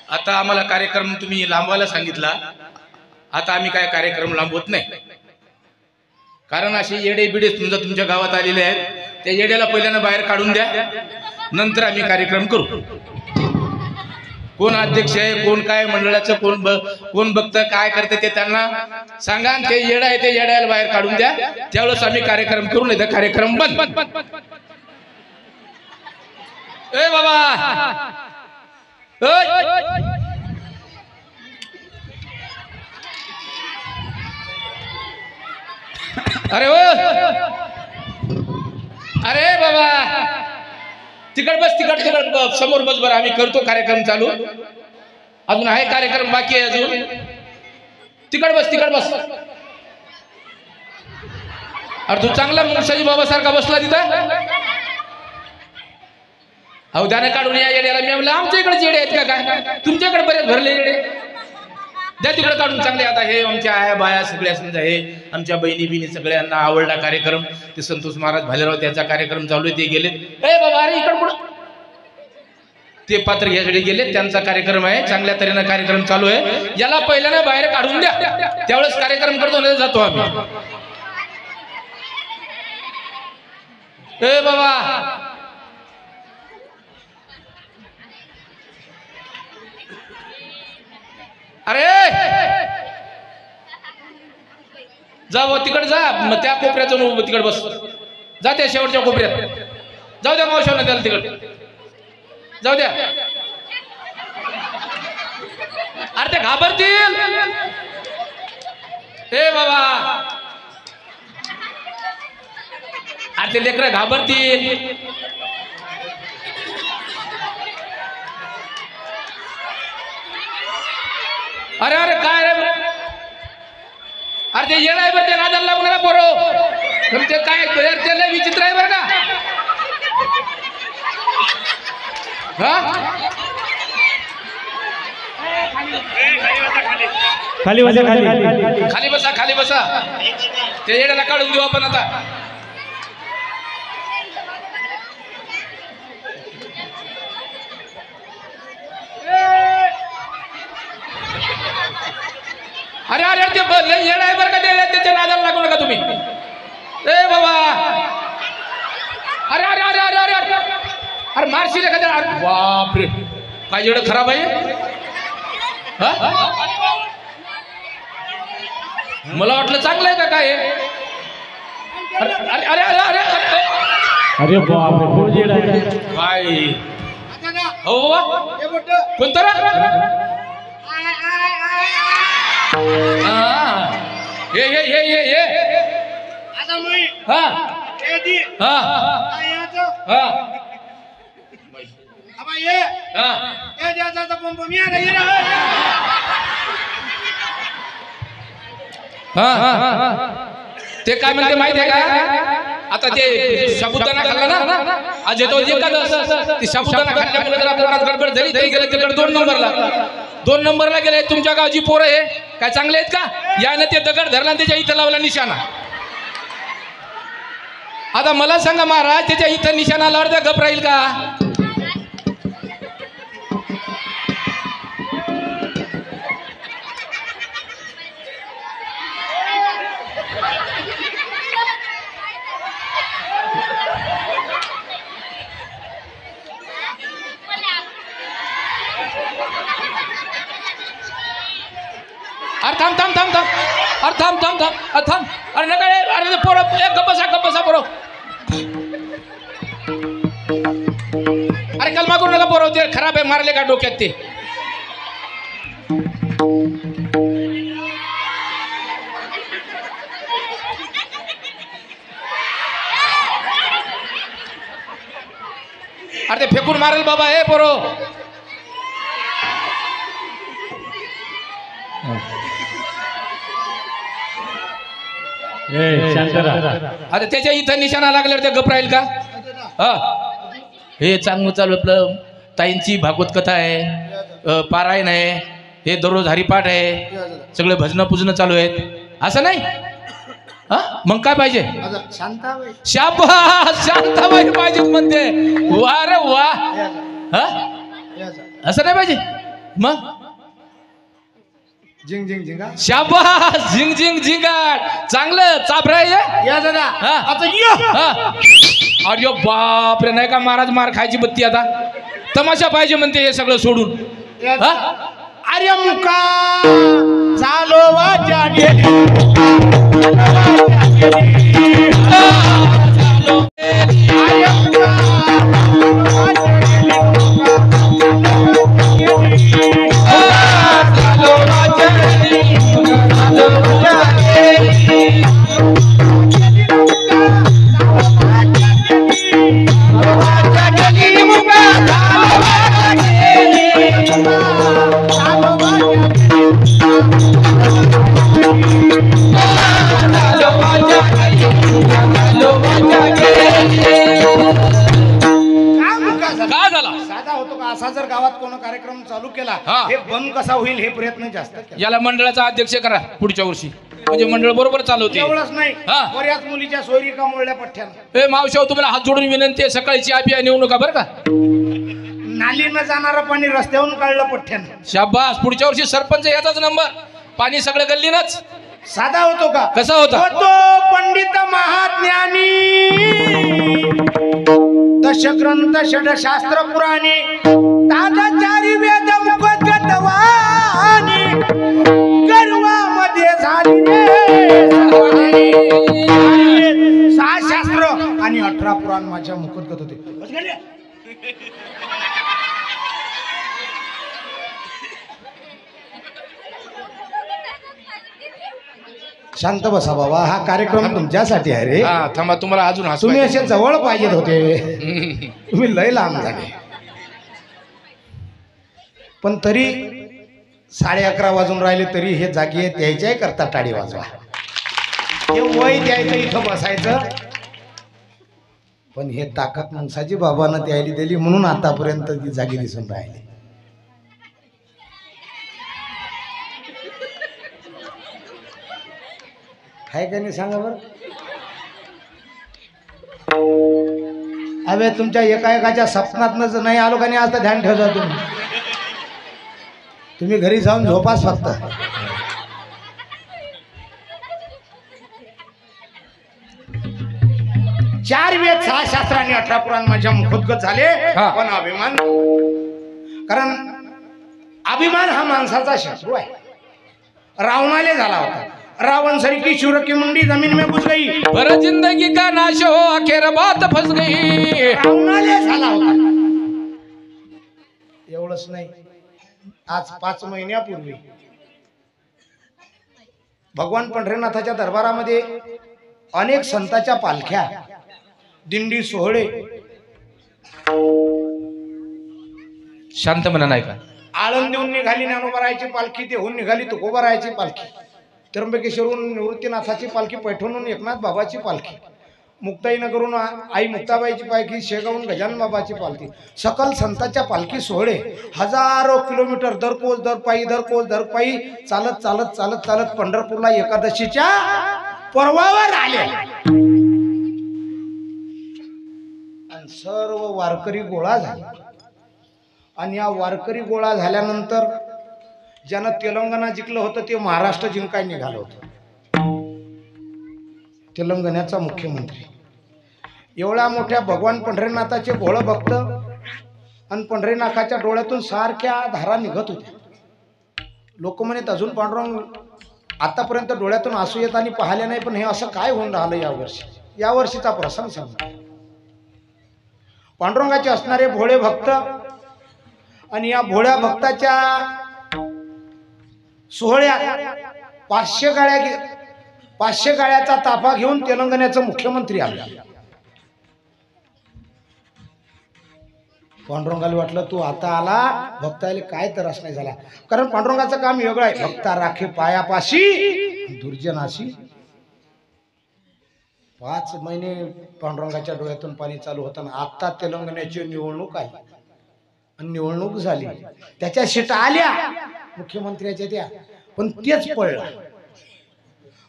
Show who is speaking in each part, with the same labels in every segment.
Speaker 1: आता आम्हाला कार्यक्रम तुम्ही लांबवायला सांगितला, आता आम्ही काय कार्यक्रम लांबवत नाही, कारण असे येडे बिडे समजा तुमच्या गावात आलेले आहेत, त्या येड्याला पहिल्यांदा बाहेर काढून द्या, नंतर आम्ही कार्यक्रम करू. कोण अध्यक्ष आहे, कोण काय मंडळाचं, कोण बघतं, काय करते ते त्यांना सांगा. ते येडा आहे ते येड्याला बाहेर काढून द्या, त्यावेळेस आम्ही कार्यक्रम करू, नाही तर कार्यक्रम बंद. ए बाबा, अरे ओ, अरे बाबा तिकड बस, तिकड समोर बस बरं, आम्ही करतो कार्यक्रम चालू, अजून आहे कार्यक्रम बाकी आहे अजून. तिकड बस. अरे तू चांगला मुंगसाजी बाबा सारखा बसला तिथं. अहो त्याने काढून या येड्याला. मी म्हणलं आमच्या इकडे येडे आहेत का काय, तुमच्याकडे बरेच भरले येडे, द्या तिकडे काढून चांगले. आता हे आमच्या आया बाया सगळ्या समजा, हे आमच्या बहिणी बिनी सगळ्यांना आवडला कार्यक्रम. ते संतोष महाराज भालेराव त्यांचा कार्यक्रम चालू आहे, ते गेले. ए बाबा अरे इकडं पुढं, ते पात्र घ्यायसाठी गेले, त्यांचा कार्यक्रम आहे, चांगल्या तऱ्हेनं कार्यक्रम चालू आहे. याला पहिल्याने बाहेर काढून द्या, त्यावेळेस कार्यक्रम करतो, नाही जातो आम्ही. ए बाबा अरे जा तिकडे जा, मग त्या कोपऱ्यात जाऊन तिकडे बस, जा त्या शेवटच्या कोपऱ्यात. जाऊ द्या मावशांना त्याला तिकडे जाऊ द्या. अरे ते घाबरतील. ए बाबा अरे ते लेकरं घाबरतील. अरे अरे काय रे, अरे ते येणार बरं, त्या नादाला लागू नका पोरो. तुमचे काय त्याला विचित्र आहे बरं का.
Speaker 2: खाली बसा,
Speaker 1: खाली बसा, खाली बसा. ते येड्याला काढून देऊ आपण आता. अरे अरे ते येड आहे बरं का, त्याच्या नादाला लागू नका तुम्ही. ए बाबा अरे अरे अरे अरे अरे अरे मारशी रे का. बापरे काय येड खराब आहे. मला वाटलं चांगलं आहे का काय. अरे अरे अरे अरे अरे
Speaker 2: अरे बापरे
Speaker 1: काय हो बाबा कोणतं ये हा हा हा ते काय म्हणते माहिती आहे का आता ते साबुदाणा खाल्ला ना आज येतो एकादश ते साबुदाणा खाल्ल्यामुळे जर आपल्याला गडबड झाली तरी गेले तिकडे 2 नंबरला गेले तुमच्या गावची पोरं आहे काय चांगले आहेत का याने ते दगड धरला आणि त्याच्या इथं लावला निशाणा आता मला सांगा महाराज त्याच्या इथं निशाणा लावला तर गप राहील का अरे थांब थांब थांब थांब अरे थांब थांब थांब अरे थांब अरे नका अरे पोरं गप्प बसा पोरं अरे कलमा करू नका पोरं ते खराब आहे मारले का डोक्यात ते अरे ते फेकून मारेल बाबा हे पोरो आता त्याच्या इथं निशाणा लागल्यावर ते गप राहील का हा हे चांगलं चालू आपलं ताईंची भागवत कथा आहे पारायण आहे हे दररोज हरिपाठ आहे सगळे भजन पूजन चालू आहेत असं नाही हा मग काय पाहिजे शांताबाई पाहिजे म्हणते वा रे वा हा असं नाही पाहिजे मग
Speaker 3: जिंग जिंग जिंगा
Speaker 1: शाबास झिंग झिंग झिंगाट चांगलं चापराय
Speaker 3: या दादा आता
Speaker 1: अरे बाप रे नाही का महाराज मार खायची बत्ती आता तमाशा पाहिजे म्हणते हे सगळं सोडून
Speaker 3: अरे मुका चालो वाचा गेली असा जर गावात कोण कार्यक्रम चालू केला हे बंद कसा होईल हे प्रयत्न जास्त
Speaker 1: याला मंडळाचा अध्यक्ष करा पुढच्या वर्षी म्हणजे मंडळ बरोबर चालवते
Speaker 3: एवढंच नाही बऱ्याच मुलीच्या सोयरी का मोडल्या पठ्ठ्यानं
Speaker 1: हे मावशाव तुम्हाला हात जोडून विनंती आहे सकाळी चहा पिया नेऊ नका बरं का
Speaker 3: नालीनं जाणारं पाणी रस्त्यावरून काढलं पठ्ठ्यानं
Speaker 1: शाबास पुढच्या वर्षी सरपंच याचाच नंबर पाणी सगळं गल्लीनच
Speaker 3: साधा होतो का
Speaker 1: कसा होता
Speaker 3: पंडित महाज्ञानी दशग्रंथ षडशास्त्र पुराणे तादाचारी वेद मुखगतवाणी गर्वामध्ये झाली 6 शास्त्र आणि 18 पुराण माझ्या मुखोद्गत होते शांत बसा बाबा हा कार्यक्रम तुमच्यासाठी आहे रे
Speaker 1: थांबा तुम्हाला अजून
Speaker 3: तुम्ही असे जवळ पाहिजेत होते तुम्ही लय लांब झाले पण तरी 11:30 वाजून राहिले तरी हे जागी द्यायच्या करता टाळी वाजवा हे वय द्यायचं इथं बसायचं पण हे ताकद माणसाची बाबांना द्यायला दिली म्हणून आतापर्यंत ती जागी दिसून राहिली आहे का नाही सांगा बरं अबे तुमच्या एका स्वप्नात नाही आलो का नाही आज तर ध्यान ठेवता तुम्ही घरी जाऊन झोपास फक्त 4 वेद 6 शास्त्र आणि 18 पुराण माझ्या मुखोद्गत झाले पण अभिमान कारण अभिमान हा माणसाचा शत्रू आहे रावणाले झाला होता रावण सर की शूर की मुंडी जमीन में घुस गई
Speaker 1: पर जिंदगी का नाश हो आखिर बात फंस गई
Speaker 3: रावणाले झाला होता एवढंच नाही आज 5 महिन्यापूर्वी भगवान पंढरीनाथाच्या दरबारामध्ये अनेक संतांच्या पालख्या, दिंडी सोहळे,
Speaker 1: शांत म्हणा नाही का,
Speaker 3: आळंदीहून निघाली ज्ञानोबारायची पालखी, देहून निघाली तुकोबारायची पालखी, त्र्यंबकेश्वरहून निवृत्तीनाथाची पालखी, पैठणहून एकनाथ बाबाची पालखी, मुक्ताईनगरहून आई मुक्ताबाईची पालखी, शेगावहून गजानन बाबाची पालखी, सकल संतांच्या पालखी सोहळे हजारो किलोमीटर दरकोज दर पायी चालत चालत चालत चालत पंढरपूरला एकादशीच्या पर्वावर आले आणि सर्व वारकरी गोळा झाले. आणि या वारकरी गोळा झाल्यानंतर ज्यानं तेलंगणा जिंकलं होतं ते महाराष्ट्र जिंकाय निघालं होतं. तेलंगणाचा मुख्यमंत्री एवढ्या मोठ्या भगवान पंढरीनाथाचे भोळ भक्त आणि पंढरीनाथाच्या डोळ्यातून सारख्या धारा निघत होत्या. लोक म्हणत अजून पांडुरंग आतापर्यंत डोळ्यातून आसू येत आणि पाहिले नाही, पण हे असं काय होऊन राहिलं यावर्षी. यावर्षीचा प्रसंग सांगा. पांडुरंगाचे असणारे भोळे भक्त आणि या भोळ्या भक्ताच्या सोहळ्यात 500 गाड्याचा ताफा घेऊन तेलंगणाचा मुख्यमंत्री आला. पांडुरंगाला वाटलं तू आता आला, भक्ताला काय त्रास नाही झाला, कारण पांडुरंगाचं काम वेगळं आहे. भक्ता राखे पायापाशी दुर्जनाशी. 5 महिने पांडुरंगाच्या डोळ्यातून पाणी चालू होतं. आता तेलंगणाची निवडणूक आहे आणि निवडणूक झाली, त्याच्या सीटा आल्या मुख्यमंत्र्याच्या त्या, पण तेच पडला.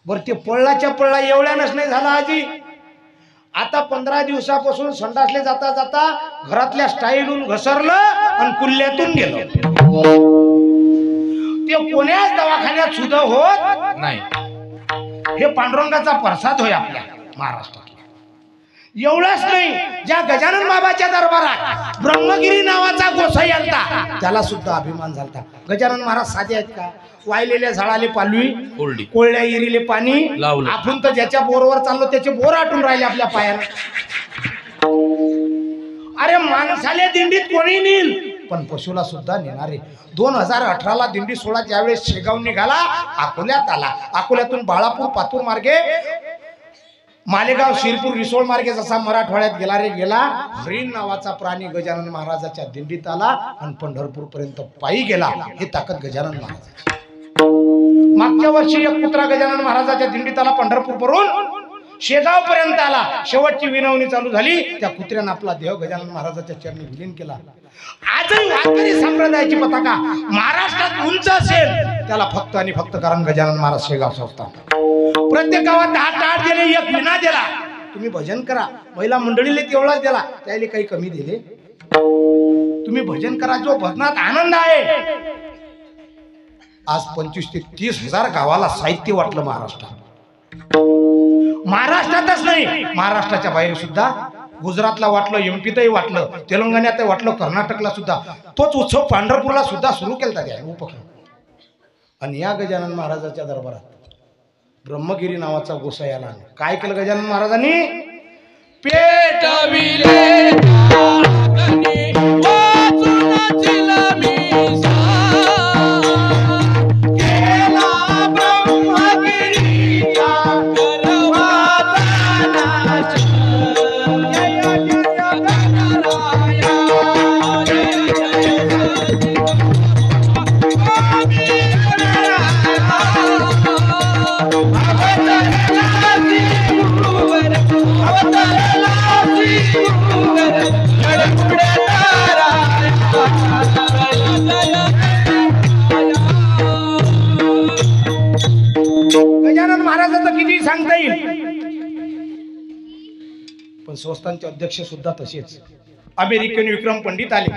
Speaker 3: बरं ते पडला एवढ्यानच नाही झाला आजी. आता 15 दिवसापासून संडासले जाता जाता घरातल्या स्टाईलून घसरलं आणि कुल्ल्यातून गेलं. ते कोण्याच दवाखान्यात सुद्धा होत नाही. हे पांडुरंगाचा प्रसाद होय आपल्या महाराष्ट्रात. एवढंच नाही, ज्या गजानन बाबाच्या दरबारात ब्रह्मगिरी नावाचा गोसाई आलता त्याला सुद्धा अभिमान झालता. गजानन महाराज साधे आहेत का? वायलेल्या झाडाले पालवी, कोळल्या इरीले पाणी लावलं. आपण तर ज्याच्या बोरवर चाललो त्याचे बोर आटून राहिले आपल्या पायाला. अरे माणसाले दिंडीत कोणी नेईल, पण पशुला सुद्धा नेणारे. 2018ला दिंडी सोहळा ज्यावेळेस शेगाव निघाला, अकोल्यात आला. अकोल्यातून बाळापूर पातूर मार्गे मालेगाव शिरपूर रिसोड मार्गे जसा मराठवाड्यात गेला रे गेला, हरिण नावाचा प्राणी गजानन महाराजाच्या दिंडीत आला आणि पंढरपूर पर्यंत पायी गेला. हे ताकद गजानन महाराजाची. मागच्या वर्षी एक कुत्रा गजानन महाराजाच्या दिंडीत आला, पंढरपूर वरून शेगाव पर्यंत आला. शेवटची विनवणी चालू झाली, त्या कुत्र्यानं आपला देह गजानन महाराजाच्या चरणी विलीन केला. आजही वारकरी संप्रदायाची पताका महाराष्ट्रात उंच असेल त्याला फक्त आणि फक्त कारण गजानन महाराज शेगाव संस्थान. प्रत्येक गावात 10 टाट दिले, एक विना दिला. तुम्ही भजन करा, महिला मंडळीला तेवढाच दिला, त्याला काही कमी दिले. तुम्ही भजन करा, जो भजनात आनंद आहे. आज 25 ते 30 हजार गावाला साहित्य वाटलं महाराष्ट्रात. महाराष्ट्रातच नाही, महाराष्ट्राच्या बाहेर सुद्धा. गुजरातला वाटलं, एमपीतही वाटलं, तेलंगणातही वाटलं, कर्नाटकला सुद्धा. तोच उत्सव पंढरपूरला सुद्धा सुरू केला त्या उपक्रम. आणि या गजानन महाराजाच्या दरबारात ब्रह्मगिरी नावाचा गोसाई आला. काय केलं गजानन महाराजांनी? पेटविले गजानन महाराजांचं किती सांगता येईल, पण संस्थांचे अध्यक्ष सुद्धा तसेच. अमेरिकन विक्रम पंडित आले,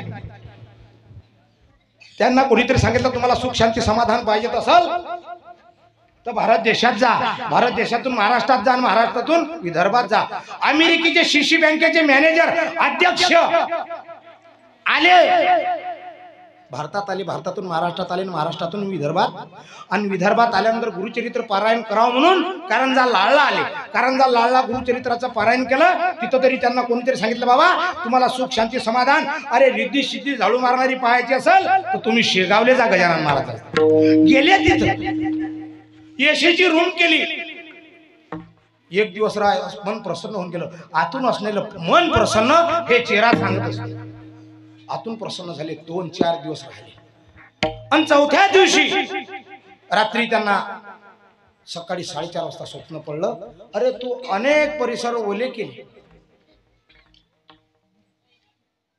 Speaker 3: त्यांना कोणीतरी सांगितलं तुम्हाला सुख शांती समाधान पाहिजेत असेल तर भारत देशात जा. भारत देशातून महाराष्ट्रात जा आणि महाराष्ट्रातून विदर्भात जा. अमेरिकेचे शिशी बँकेचे मॅनेजर अध्यक्ष आले, भारतात आले, भारतातून महाराष्ट्रात आले, महाराष्ट्रातून विदर्भात. आणि विदर्भात आल्यानंतर गुरुचरित्र पारायण करावं म्हणून कारंजा लाळला आले. कारंजा लाळला गुरुचरित्राचं पारायण केलं. तिथं तरी त्यांना कोणीतरी सांगितलं बाबा तुम्हाला सुख शांती समाधान, अरे रिद्धी सिद्धी झाडू मारणारी पाहायची असेल तर तुम्ही शेगावले जा. गजानन महाराज गेले, तिथं एसीची रूम केली. एक दिवस मन प्रसन्न होऊन गेलं. आतून असलेलं मन प्रसन्न हे चेहरा सांगत असते. आतून प्रसन्न झाले. 2-4 दिवस राहिले आणि चौथ्या दिवशी रात्री त्यांना सकाळी 4:30 वाजता स्वप्न पडलं. अरे तू अनेक परिसर ओले केले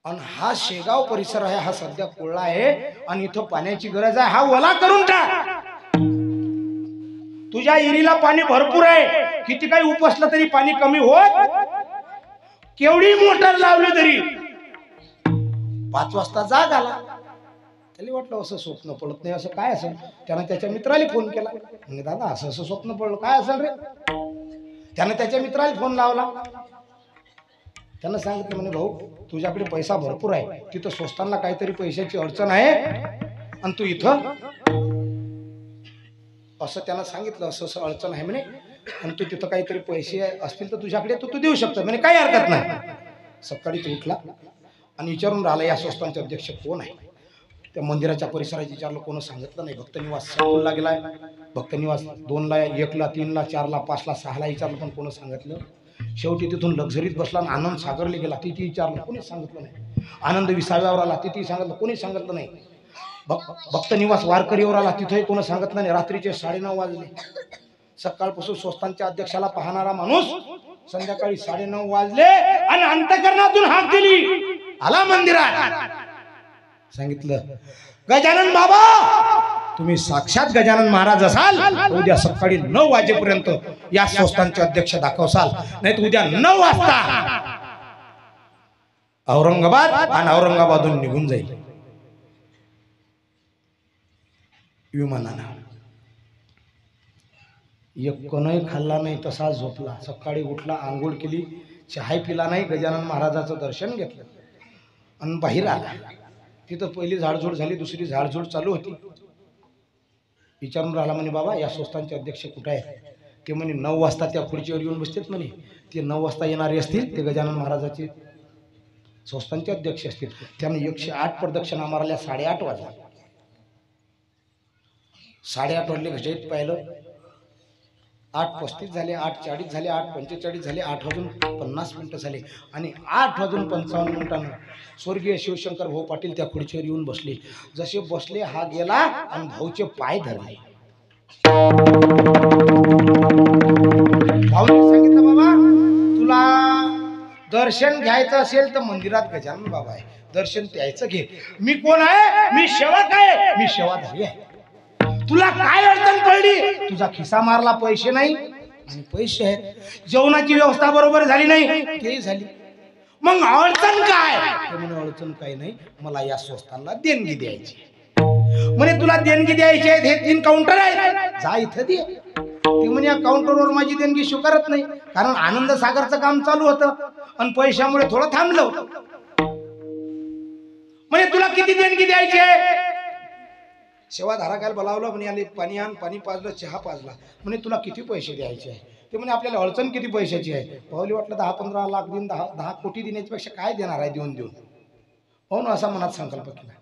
Speaker 3: आणि हा शेगाव परिसर आहे, हा सध्या कोरडा आहे आणि इथं पाण्याची गरज आहे, हा ओला करून टाक. तुझ्या इरीला पाणी भरपूर आहे, किती काही उपसलं तरी पाणी कमी होत, केवढी मोटर लावली तरी. 5 वाजता जाग आला. त्याला वाटलं असं स्वप्न पडत नाही, असं काय असेल. त्यानं त्याच्या मित्राला फोन केला. म्हणजे दादा असं असं स्वप्न पडलं, काय असेल रे. त्यानं त्याच्या मित्राला फोन लावला. त्यानं सांगितलं म्हणे भाऊ तुझ्याकडे पैसा भरपूर आहे, तिथं स्वस्तांना काहीतरी पैशाची अडचण आहे आणि तू इथं असं त्यानं सांगितलं. असं असं अडचण आहे म्हणे आणि तू तिथं काहीतरी पैसे असतील तर तुझ्याकडे तू देऊ शकतो म्हणे, काही हरकत नाही. सकाळी तो उठला आणि विचारून राहिला या स्वस्तांचे अध्यक्ष कोण आहे. त्या मंदिराच्या परिसरात विचारलं, कोण सांगितलं नाही. भक्तनिवास 7ला गेलाय, भक्तनिवास 2ला, 1ला, 3ला, 4ला, 5ला, 6ला विचारलं पण कोण सांगितलं. शेवटी तिथून लक्झरीत बसला आणि आनंद सागरला गेला, तिथे विचारलं कोणीच सांगितलं नाही. आनंद विसाव्यावर आला, तिथे सांगितलं कोणीच सांगितलं नाही. भक्तनिवास वारकरीवर आला, तिथेही कोणी सांगितलं नाही. रात्रीचे 9:30 वाजले. सकाळपासून स्वस्तांच्या अध्यक्षाला पाहणारा माणूस संध्याकाळी 9:30 वाजले आणि अंतःकरणातून हाक दिली, आला मंदिरात. सांगितलं गजानन बाबा तुम्ही साक्षात गजानन महाराज असाल, उद्या सकाळी 9 वाजेपर्यंत या संस्थांचे अध्यक्ष दाखवसाल, नाही तर उद्या 9 वाजता औरंगाबाद आणि औरंगाबादहून निघून जाईल विमानानं. एक कोणही खाल्ला नाही, तसा झोपला. सकाळी उठला, आंघोळ केली, चहा पिला नाही, गजानन महाराजाचं दर्शन घेतलं आणि बाहेर आला. तिथं पहिली झाडझूड झाली, दुसरी झाडझूड चालू होती. विचारून राहिला म्हणे बाबा या संस्थांचे अध्यक्ष कुठे आहेत. ते म्हणे 9 वाजता त्या खुर्चीवर येऊन बसतात म्हणे. ते 9 वाजता येणारे असतील, ते गजानन महाराजाचे संस्थांचे अध्यक्ष असतील. त्याने 108 प्रदक्षिणा मारल्या. 8:30 वाजला. 8:30 वाजले, घशाईत पाहिलं 8:35 झाले, 8:40 झाले, 8:45 झाले, 8:50 झाले आणि 8:55 स्वर्गीय शिवशंकर भाऊ पाटील त्या खुर्चीवर येऊन बसले. जसे बसले हा गेला आणि भाऊचे पाय धरले. भाऊने सांगितलं बाबा तुला दर्शन घ्यायचं असेल तर मंदिरात गजानन बाबा आहे, दर्शन द्यायचं घे. मी कोण आहे, मी सेवक आहे, मी सेवाधारी आहे. तुला काय अडचण पडली, तुझा खिसा मारला, पैसे नाही आणि पैसे आहेत, जेवणाची व्यवस्था बरोबर झाली नाही, तेही झाली, मग अडचण काय. ते म्हणे अडचण काही नाही, मला या संस्थांना देणगी द्यायची. म्हणे तुला देणगी द्यायची आहे, हे 3 काउंटर आहेत, जा इथं दे. ते म्हणे या काउंटरवर माझी देणगी स्वीकारत नाही, कारण आनंद सागरचं काम चालू होतं आणि पैशामुळे थोडं थांबलं होतं. म्हणे तुला किती देणगी द्यायची आहे. सेवाधारकाला बोलावलं, म्हणे आले पाणी आण, पाणी पाजलं, चहा पाजला. म्हणे तुला किती पैसे द्यायचे आहे. ते म्हणे आपल्याला अडचण किती पैशाची आहे. पाहुली वाटलं 10-15 लाख देऊन 10 कोटी देण्याच्या पेक्षा काय देणार आहे देऊन देऊन. हो ना, असा मनात संकल्प केला.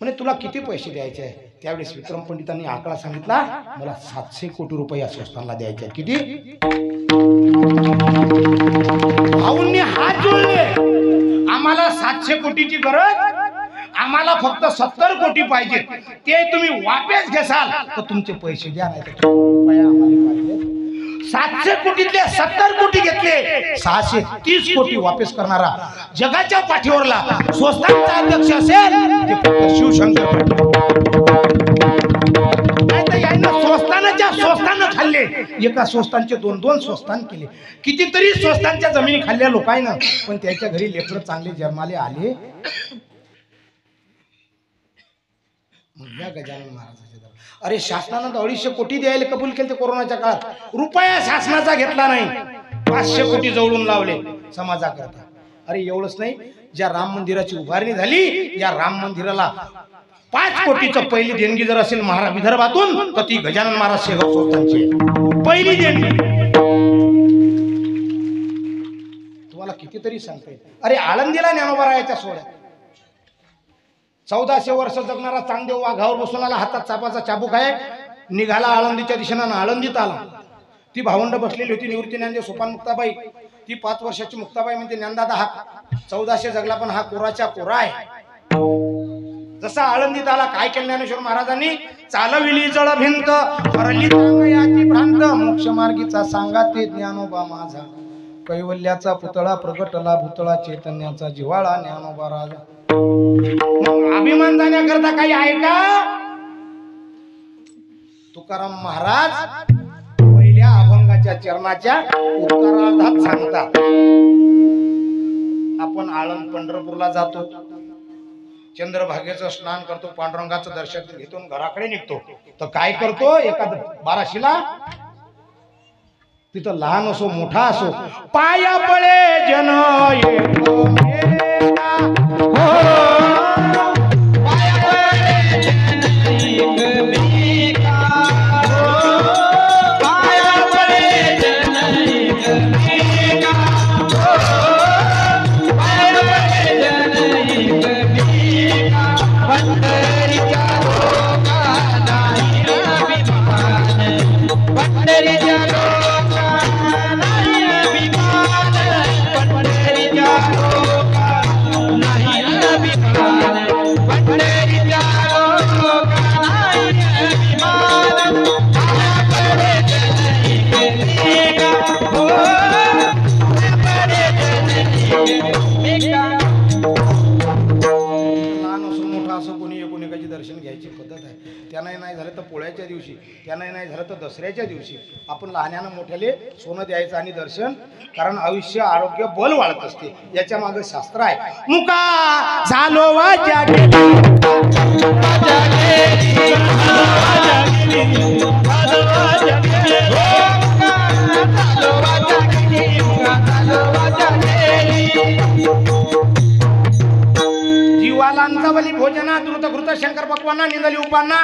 Speaker 3: म्हणे तुला किती पैसे द्यायचे आहे. त्यावेळेस विक्रम पंडितांनी आकडा सांगितला, मला 700 कोटी रुपये या संस्थांना द्यायचे आहेत. किती. भाऊंनी हात जोडले, आम्हाला 700 कोटीची गरज, आम्हाला फक्त 70 कोटी पाहिजे, ते तुम्ही वापस घेसाल तर तुमचे पैसे द्या, नाही तर रुपये आम्हाला पाहिजे. 700 कोटीतले 70 कोटी घेतले, 630 कोटी वापस करणारा जगाच्या पाठीवरला संस्थांचा अध्यक्ष असेल ते फक्त शिवशंकर. नाही तर यानं संस्थानं खाल्ले, एका संस्थांचे 2-2 संस्थान केले, कितीतरी संस्थांच्या जमिनी खाल्ल्या लोकांना, पण त्यांच्या घरी लेकरं चांगले जन्माले आले. या गजानन महाराजाचे अरे शासनानं 250 कोटी द्यायला कबूल केले ते कोरोनाच्या काळात, रुपया शासनाचा घेतला नाही, 500 कोटी जवळून लावले समाजाकरता. अरे एवढंच नाही, ज्या राम मंदिराची उभारणी झाली, या राम मंदिराला 5 कोटीचं पहिली देणगी जर असेल विदर्भातून तर ती गजानन महाराज शेगाव संस्थानची पहिली देणगी. तुम्हाला कितीतरी सांगता येईल. अरे आळंदीला ज्ञानोबा रायाच्या सोहळ्यात 1400 वर्ष जगणारा चांगदेव वाघावर बसून आला, हातात चापाचा चाबूक आहे, निघाला आळंदीच्या दिशेनं, आळंदीत आला. ती भावंड बसलेली होती. निवृत्ती ज्ञानदेव सोपान मुक्ताबाई, ती 5 वर्षाची मुक्ताबाई म्हणते ज्ञानदादा हा 1400 जगला पण हा कोराच्या कोरा आहे. जसा आळंदीत आला काय केलं ज्ञानेश्वर महाराजांनी, चालविली जळ भिंत हरली याची भ्रांत, मोक्ष मार्गीचा सांगा ते ज्ञानोबा माझा, कैवल्याचा पुतळा प्रगटला भूतळा, चैतन्याचा जिव्हाळा ज्ञानोबा राजा. मग अभिमान जाण्याकरता काही आहे का? तुकाराम महाराज पहिल्या अभंगाच्या चरणाच्या उत्तरार्धात सांगतात, आपण आळंद पंढरपूरला जातो, चंद्रभागेचं स्नान करतो, पांडुरंगाचं दर्शन घेतो, घराकडे निघतो. तर काय करतो, एका बाराशीला तिथं लहान असो मोठा असो, पाया पळे जन येतो मेला, हो पाया पळे जन येतो मेला, हो पाया पळे जन येतो मेला, हो पाया पळे जन येतो मेला, पंढरीच्या लोका नाही अभिमान, पंढरीच्या दर्शन घ्यायची पद्धत आहे. त्यांनाही नाही झालं तर पोळ्याच्या दिवशी, त्यांनाही नाही झालं तर दसऱ्याच्या दिवशी आपण लहान्यानं मोठ्याले सोनं द्यायचं आणि दर्शन, कारण आयुष्य आरोग्य बल वाढत असते. याच्या मागे शास्त्र आहे. मुका झालो वाजा जीवालांचावली भोजना द्रुत घृत शंकर पक्वाना निंदली उपांना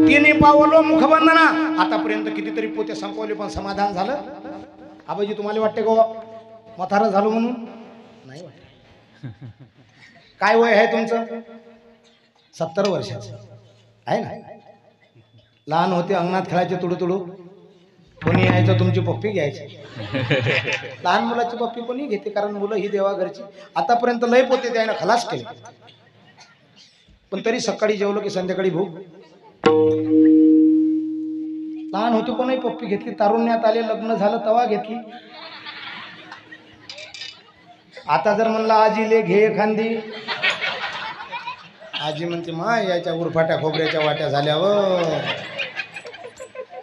Speaker 3: तिने पावलो मुखबंधना. आतापर्यंत कितीतरी पोते संपवले पण समाधान झालं? आबाजी तुम्हाला वाटते गो म्हातारं झालो म्हणून? नाही वाटत. काय वय आहे तुमचं? 70 वर्षाचं आहे ना? लहान होते अंगणात खेळायचे तुडू तुडू, कोणी यायचं तुमची पप्पी घ्यायची. लहान मुलाची पप्पी कोणी घेते, कारण मुलं ही देवा घरची. आतापर्यंत लय पोते त्यानं खलास केले, पण तरी सकाळी जेवलो की संध्याकाळी भूक. लहान होते कोणी पप्पी घेतली, तारुण्यात आले लग्न झालं तवा घेतली. आता जर म्हणला आजी ले घे एखादी, आजी म्हणते मा याच्या उरफाट्या खोबऱ्याच्या वाट्या झाल्यावर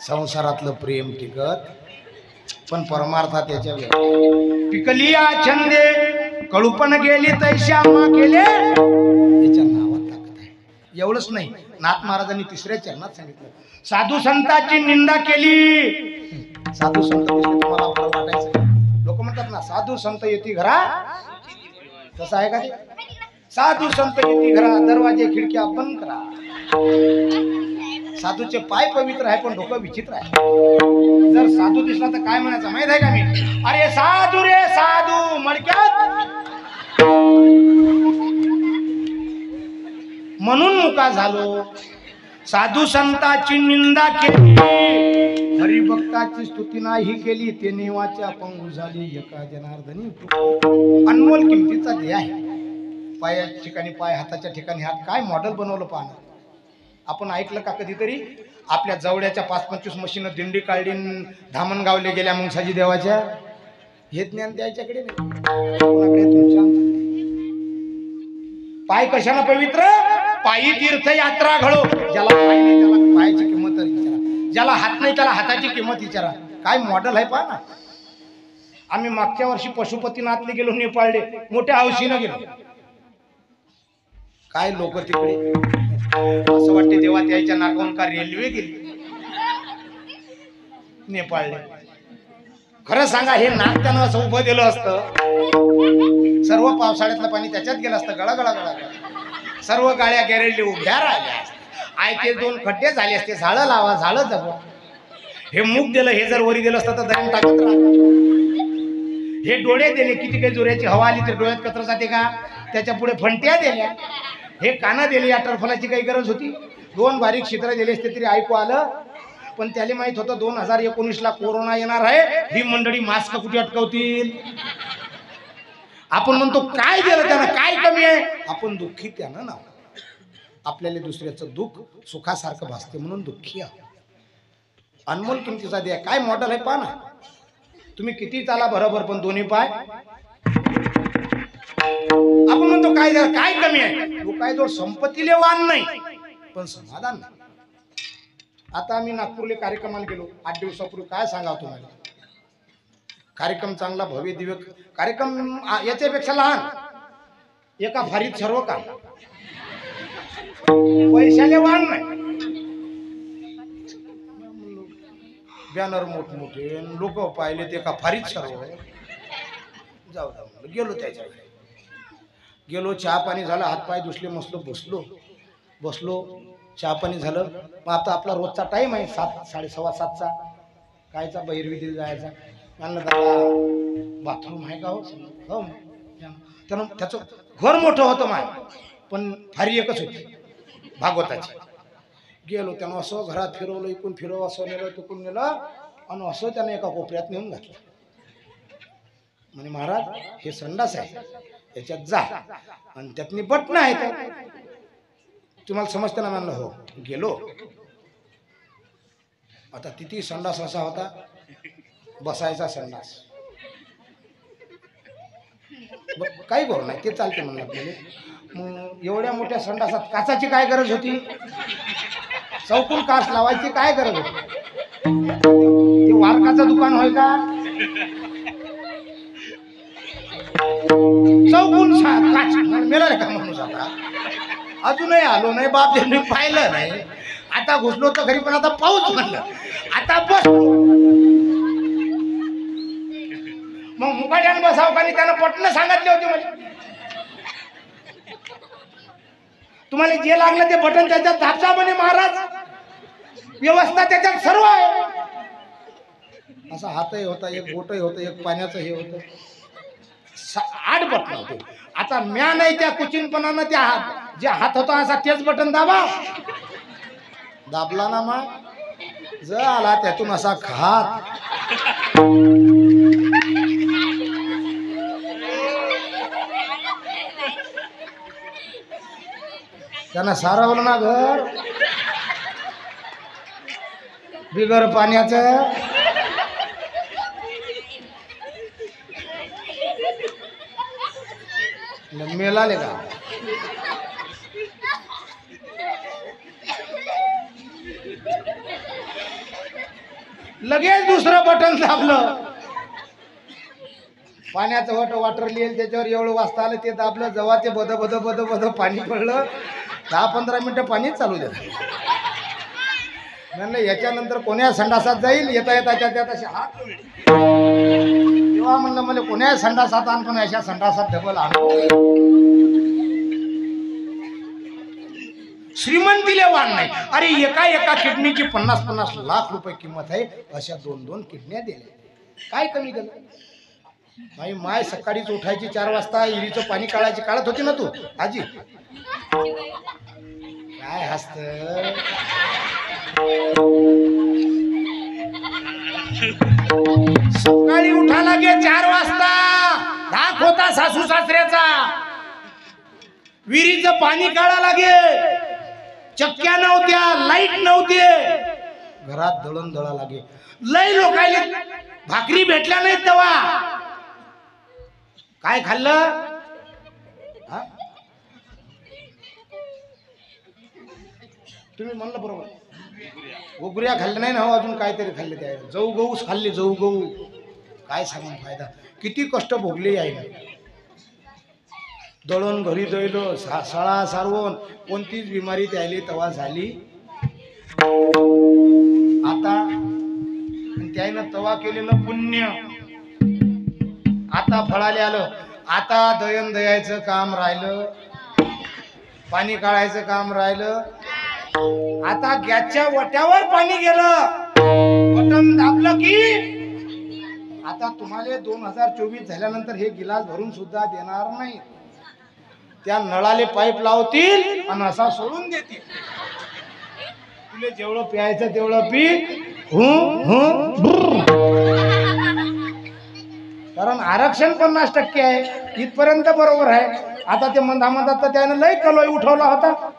Speaker 3: संसारातलं प्रेम टिकत, पण परमार्थात याच्या पिकली छंदे कळूपण गेली तैशा मा केले, याच्या नावात ताकद आहे. एवढंच नाही, नाथ महाराजांनी 3ऱ्या चरणात सांगितलं, साधू संतांची निंदा केली. साधू संत तुम्हाला बरं वाटायचं, लोक म्हणतात ना साधू संत येती घरा, तसं आहे का ते? साधू संत येती घरा, दरवाजे खिडक्या बंद करा. साधूचे पाय पवित्र आहे पण डोकं विचित्र आहे. जर साधू दिसला तर काय म्हणायचं माहित आहे का मी? अरे साधू रे साधू मडक्यात, म्हणून मुका झालो. साधू संताची निंदा केली, हरिभक्ताची स्तुती नाही केली, ते नेवाच्या पंगू झाली एका जनार्दनी. अनमोल किमतीचा ध्येय आहे. पायाच्या ठिकाणी पाय, हाताच्या ठिकाणी हात, काय मॉडेल बनवलं पाहणं. आपण ऐकलं का कधीतरी आपल्या जवळच्या 5-25 मशीनं दिंडी काढली धामणगावले गेल्या मुंगसाजी देवाच्या? हे ज्ञान द्यायच्याकडे नाही, कोणाकडे? तुमच्या पाय कशाला पवित्र? पायी तीर्थयात्रा घडो. ज्याला पाय नाही त्याला पायाची किंमत विचारा, ज्याला हात नाही त्याला हाताची किंमत विचारा. काय मॉडेल आहे पहा ना. आम्ही मागच्या वर्षी पशुपतीनाथला गेलो, नेपाळले, मोठ्या हौशीनं गेलो. काय लोक तिकडे, असं वाटते देवा त्याच्या नाकावून का रेल्वे गेली नेपाळले. खरं सांगा, हे नाक त्यानं असं उभं दिलं असतं, सर्व पावसाळ्यातलं पाणी त्याच्यात गेलं असतं, गळा गळा गळा. सर्व गाड्या गॅरेजले उभ्या राहिल्या असत्या, आयते 2 खड्डे झाले असते, झाडं लावा झाडं जगवा. हे मुख दिलं, हे जर वरी दिलं असतं तर दयान टाकत राहत. हे डोळे दिले, किती काही जोऱ्याची हवा आली तर डोळ्यात कचरा जाते का? त्याच्या पुढे फंट्या दिल्या. हे कानं दिले, या टरफलाची काही गरज होती? 2 बारीक छिद्र दिले असते तरी ऐकू आलं. पण त्याला माहित होतं 2019 ला कोरोना येणार आहे, ही मंडळी मास्क कुठे अटकवतील. आपण म्हणतो काय दिलं त्यानं, काय कमी आहे, आपण दुःखी त्यानं ना. आपल्याला दुसऱ्याचं दुःख सुखासारखं भासते म्हणून दुःखी आहोत. अनमोल किमतीचा द्या, काय मॉडेल आहे पहा ना. तुम्ही किती चाला बरोबर, पण दोन्ही पाय. आपण म्हणतो काय झालं, काय कमी आहे, लोकांजवळ संपत्तीले वाण नाही पण समाधान नाही. आता आम्ही नागपूरला कार्यक्रमाला गेलो 8 दिवसापूर्वी. काय सांगावं तुम्हाला, कार्यक्रम चांगला भव्य दिव्य कार्यक्रम, याच्यापेक्षा लहान, एका फारीत सर्व काम, पैशाले वाण नाही, बॅनर मोठमोठे, लोक पाहिले ते का फारीत सर्व. जाऊ जाऊ गेलो, त्याच्या गेलो, चहा पाणी झालं, हातपाय धुसले, मस्त बसलो, चहा पाणी झालं. मग आता आपला रोजचा टाईम आहे 7, 7:15चा कायचा बहिर्विधीला जायचा. म्हणलं दादा बाथरूम आहे का? हो. त्यानं त्याचं घर मोठं होतं माय, पण फारी एकच होती भागवताची. गेलो, त्यानं असं घरात फिरवलं, इकून फिरव, असं नेलं, तिकून नेलं, आणि असं त्यानं एका कोपऱ्यात नेऊन घातलं. म्हणे महाराज हे संडास आहे, त्याच्यात जा, आणि त्यातनी बटणं आहेत, तुम्हाला समजतं ना. म्हणलं हो. गेलो, आता तिथे संडास असा होता, बसायचा संडास, काही गोर नाही, ते चालते म्हणलं आपल्याला. मग एवढ्या मोठ्या संडासात काचाची काय गरज होती, चौकून काच लावायची काय गरज होती, ते वारकाचं दुकान होय का, चौकून काच मिळाले का माणूस. आता अजूनही आलो नाही, बाप यांनी पाहिलं नाही, आता घुसलो तर घरी, पण आता पाऊस म्हणलं, आता बस. मग मुकाट्यानं बसाव का, त्यानं पटणं सांगितले होते म्हणजे, तुम्हाला जे लागलं ते बटन त्याच्यात दाबजा म्हणे महाराज, व्यवस्था त्याच्यात सर्व आहे. असा हातही होता, एक बोटही होतं, एक पाण्याचं हे होतं, 8 बटन होते. आता म्या नाही त्या कुचिनपणानं त्या जे हात होता असा तेच बटन दाबला ना, मग ज आला त्यातून असा खात. त्यांना सारवलं ना घर बिगर पाण्याचं. मेलाले का लगेच दुसरं बटन दाबलं, पाण्याचं वॉटर लिहिलं त्याच्यावर एवढं वाजता आलं, ते दाबलं. जेव्हा ते बद बद बद बद पाणी पडलं, 10-15 मिनिटं पाणीच चालू द्या. म्हणलं याच्यानंतर कोण्या संडासात जाईल, येता त्याच्यात असे हात. तेव्हा म्हणलं मला कोण्या संडासात आण, पण अशा संडासात डबल आण. श्रीमंतीले वाण नाही. अरे एका किडनीची 50-50 लाख रुपये किंमत आहे, अशा 2-2 किडन्या दिल्या, काय कमी केलं. माय सकाळीच उठायची 4 वाजता, इरीचं पाणी काढायची. काढत होती ना तू आजी, काय हसत. सकाळी उठा लागे 4 वाजता, धाक होता सासू सासऱ्याचा, विहिरीचं पाणी काढा लागे, चक्क्या नव्हत्या, लाईट नव्हते, घरात दळण दळा लागे. लय लोकायले भाकरी भेटल्या नाहीत तेव्हा काय खाल्लं. तुम्ही म्हणलं बरोबर, घुगऱ्या खाल्ल्या नाही ना हो, अजून काहीतरी खाल्ले. त्या जऊ गहूच खाल्ले, जऊ गहू. काय सांगून फायदा, किती कष्ट भोगले आहे. दळण घरी दळलं, सळा सारवून, कोणतीच बिमारी त्याली तवा झाली. आता त्यानं तवा केलेलं पुण्य आता फळाले आलं. आता दयन दयायचं काम राहिलं, पाणी काढायचं काम राहिलं. आता गॅसच्या वट्यावर पाणी गेलं, बटन दाबलं की आता तुम्हाला 2024 झाल्यानंतर हे गिलास भरून सुद्धा देणार नाही. त्या नळाले पाईप लावतील आणि असा सोडून देतील. तुला जेवढं प्यायचं तेवढं पी, कारण आरक्षण 50% आहे इथपर्यंत बरोबर आहे. आता ते म्हणतात तर त्यानं लय कलोय उठवला होता.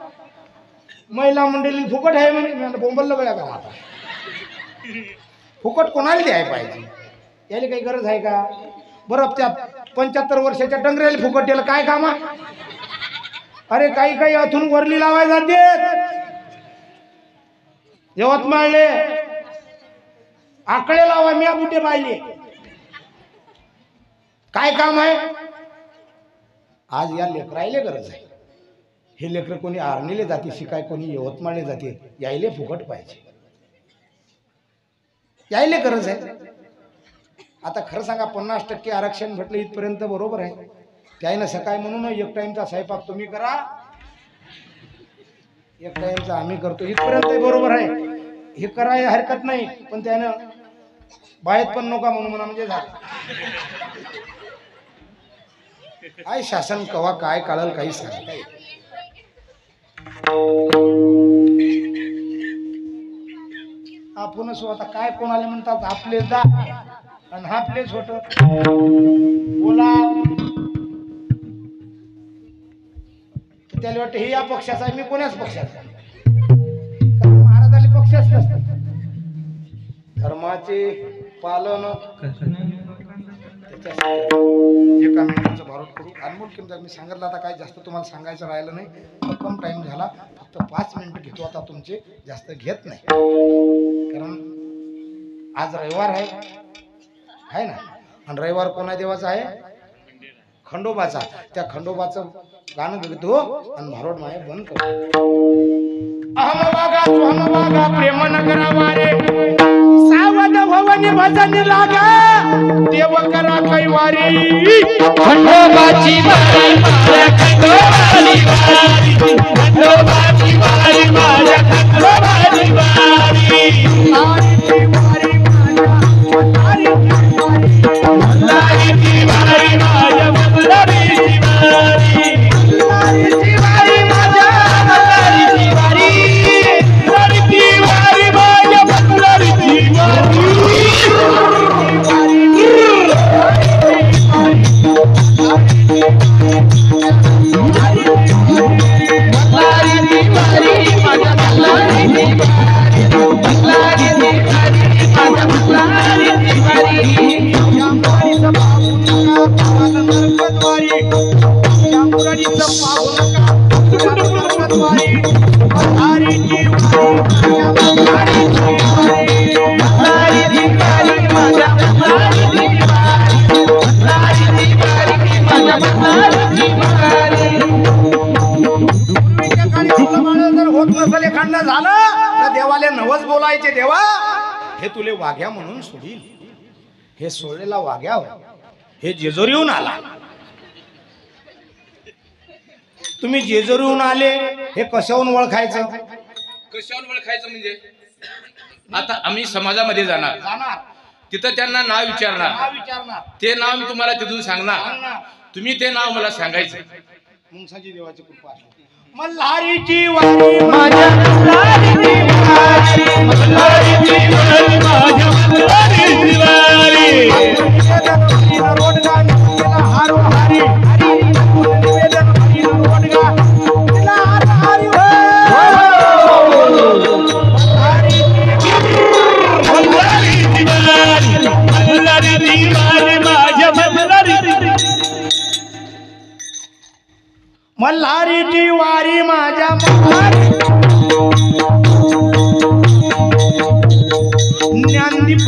Speaker 3: महिला मंडळी फुकट आहे म्हणे. बोंबललं बघा का आता फुकट कोणाला द्यायला पाहिजे? याला काही गरज आहे का? बरं त्या 75 वर्षाच्या डंगऱ्याला फुकट द्यायला काय काम? अरे काही अथून वरली लावायला जाते. यवतमाळले आकडे लावा मी बुटे पाहिले. काय काम आहे? आज या लेकरायले गरज आहे. हे लेकर कोणी आर्मीले जाते शिकाय, कोणी यवतमाळले जाते. यायले फुकट पाहिजे. यायले गरज आहे. आता खरं सांगा 50% आरक्षण भेटलं इथपर्यंत बरोबर आहे. त्याने सकाळी म्हणून एक टाइमचा स्वयंपाक तुम्ही करा, एक टाइमचा आम्ही करतो. इथपर्यंत बरोबर आहे. हे करायला हरकत नाही. पण त्यानं बाहेर पण नका म्हणून म्हणा म्हणजे झालं. काय शासन कवा काय काढल काही सांगता येत. आपणच आता काय कोणाला म्हणतात आपले जा आणि आपलेच होत बोला. त्याला वाटतं हे या पक्षाचा आहे, मी कोणाच पक्षाचा. महाराजांनी पक्षच नसतात. धर्माचे पालन एका मिनिटाचं भारूड करू. अनमोल किंमत मी सांगितलं. आता काय जास्त तुम्हाला सांगायचं राहिलं नाही. कम टाइम झाला. फक्त 5 मिनिटं घेतो आता तुमचे, जास्त घेत नाही. कारण आज रविवार आहे ना. आणि रविवार कोणा देवाचा आहे? खंडोबाचा. त्या खंडोबाचं गाणं घेतो आणि भारूड माये बंद करतो. अहम वागा सोहम वागा प्रेम नगरा वारे सावध भवनी भजन लागा देव करा कैवारी.
Speaker 2: खंडोबाची वारी माझ्या खंडोबाची वारी, खंडोबाची वारी माझ्या खंडोबाची वारी. मल्हारीची वारी माझ्या मल्हारीची वारी, मल्हारीची वारी माझ्या मल्हारीची वारी, मल्हारीची वारी माझ्या मल्हारीची वारी.
Speaker 3: झालं तर देवाला नवस बोलायचे. देवा हे तुले वाघ्या म्हणून सोडील. हे सोडलेला वाघ्या हे जेजुरीहून आला. तुम्ही जेजुरीहून आले हे कशाहून ओळखायचं?
Speaker 1: कशावर ओळखायचं म्हणजे आता आम्ही समाजामध्ये जाणार, तिथं त्यांना नाव विचारणार. ते नाव मी तुम्हाला तिथून सांगणार. तुम्ही ते नाव मला सांगायचं.
Speaker 3: मुंगसाजी देवाची कृपा. मल्हारीची वारी माझ्या
Speaker 2: मल्हारीची वारी, मल्हारीची वारी माझ्या मल्हारीची वारी.
Speaker 3: रोडगा निघाला हारो हारी, निवेदन रोडगा निघाला हारो हारी.
Speaker 2: मल्हारीची वारी, मल्हारीची वारी माझ्या मल्हारीची.
Speaker 3: मल्हारीची वारी माझ्या मल्हारी. ज्ञानदीप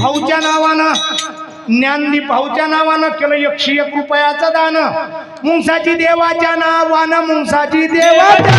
Speaker 3: भाऊच्या नावानं केलं 101 रुपयाचं दान. मुंगसाची देवाच्या नावानं, मुंगसाची देवाच्या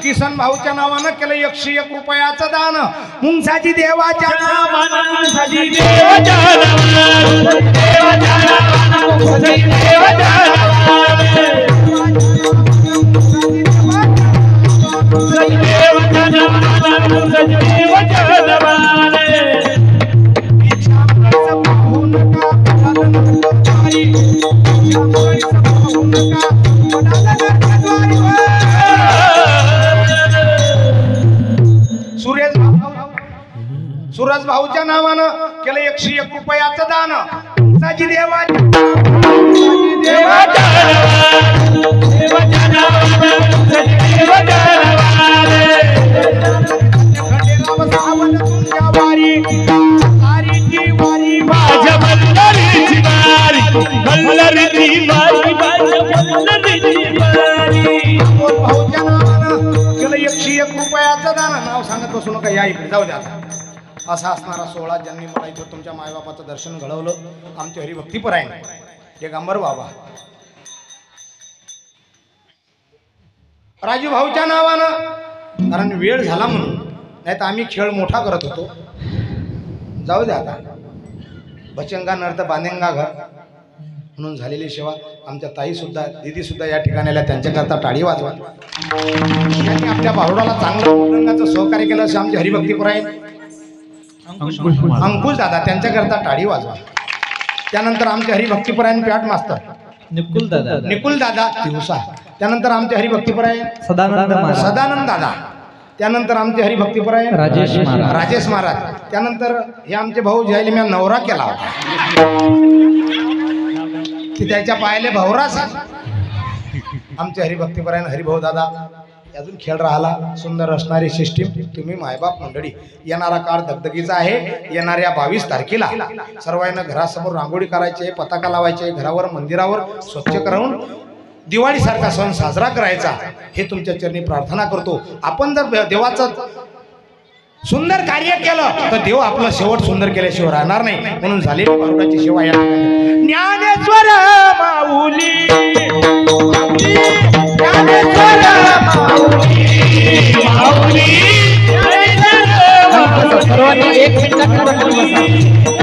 Speaker 3: किसन भाऊच्या नावानं केलं 101 रुपयाचं दान मुंगसाजी देवाच्या नावानं
Speaker 2: मुंगसाजी देवाच्या नावानं देवाच्या नावानं मुंगसाजी देवाच्या नावानं मुंगसाजी देवाच्या नावानं मुंगसाजी देवाच्या नावानं
Speaker 3: सुरज भाऊच्या नावानं केलं 101 रुपयाचं दान मुंगसाजी देवाच्या
Speaker 2: माझ्या मल्हारीची वारी मल्हारीची वारी माझ्या मल्हारीची वारी
Speaker 3: भाऊच्या नावानं केलं 101 रुपयाचं दान नाव सांगत बसू नका या इकडे जाऊ द्या असा असणारा 16 ज्यांनी मला इथं तुमच्या मायबापाचं दर्शन घडवलं आमचे हरिभक्तीपर आहे दिगंबर बाबा राजू भाऊच्या नावानं कारण वेळ झाला म्हणून नाही तर आम्ही खेळ मोठा करत होतो जाऊ द्या आता बचंगा नर्त बांधेंगा घर म्हणून झालेली सेवा आमच्या ताई सुद्धा दीदी सुद्धा या ठिकाणी आल्या त्यांच्याकरता टाळी वाजवा त्यांनी आपल्या भारुडाला चांगलं रंगाचं सहकार्य केलं असं आमचे हरिभक्तीपर आहे अंकुश दादा त्यांच्याकरता टाळी वाजवा त्यानंतर आमचे हरिभक्तीपरायण प्याट मास्तर निकुल दादा दिवसा त्यानंतर आमचे हरिभक्तीपरायण सदानंद दादा त्यानंतर आमचे हरिभक्तीपरायण राजेश महाराज त्यानंतर हे आमचे भाऊ ज्याला मी नवरा केला होता की त्याच्या पायाले भाऊरास आमचे हरिभक्तीपरायण हरिभाऊ दादा अजून खेळ राहिला सुंदर असणारी सिस्टीम तुम्ही मायबाप मंडळी येणारा काळ दगदगीचा आहे येणाऱ्या 22 तारखेला सर्वांना घरासमोर रांगोळी करायची पताका लावायचे घरावर मंदिरावर स्वच्छ करून दिवाळीसारखा सण साजरा करायचा हे तुमच्या चरणी प्रार्थना करतो आपण जर देवाचं सुंदर कार्य केलं तर देव आपलं शेवट सुंदर केल्याशिवाय राहणार नाही म्हणून झालेली बारुडाची सेवा या ज्ञानेश्वर माऊली
Speaker 2: सर्वांनी 1 मिनिट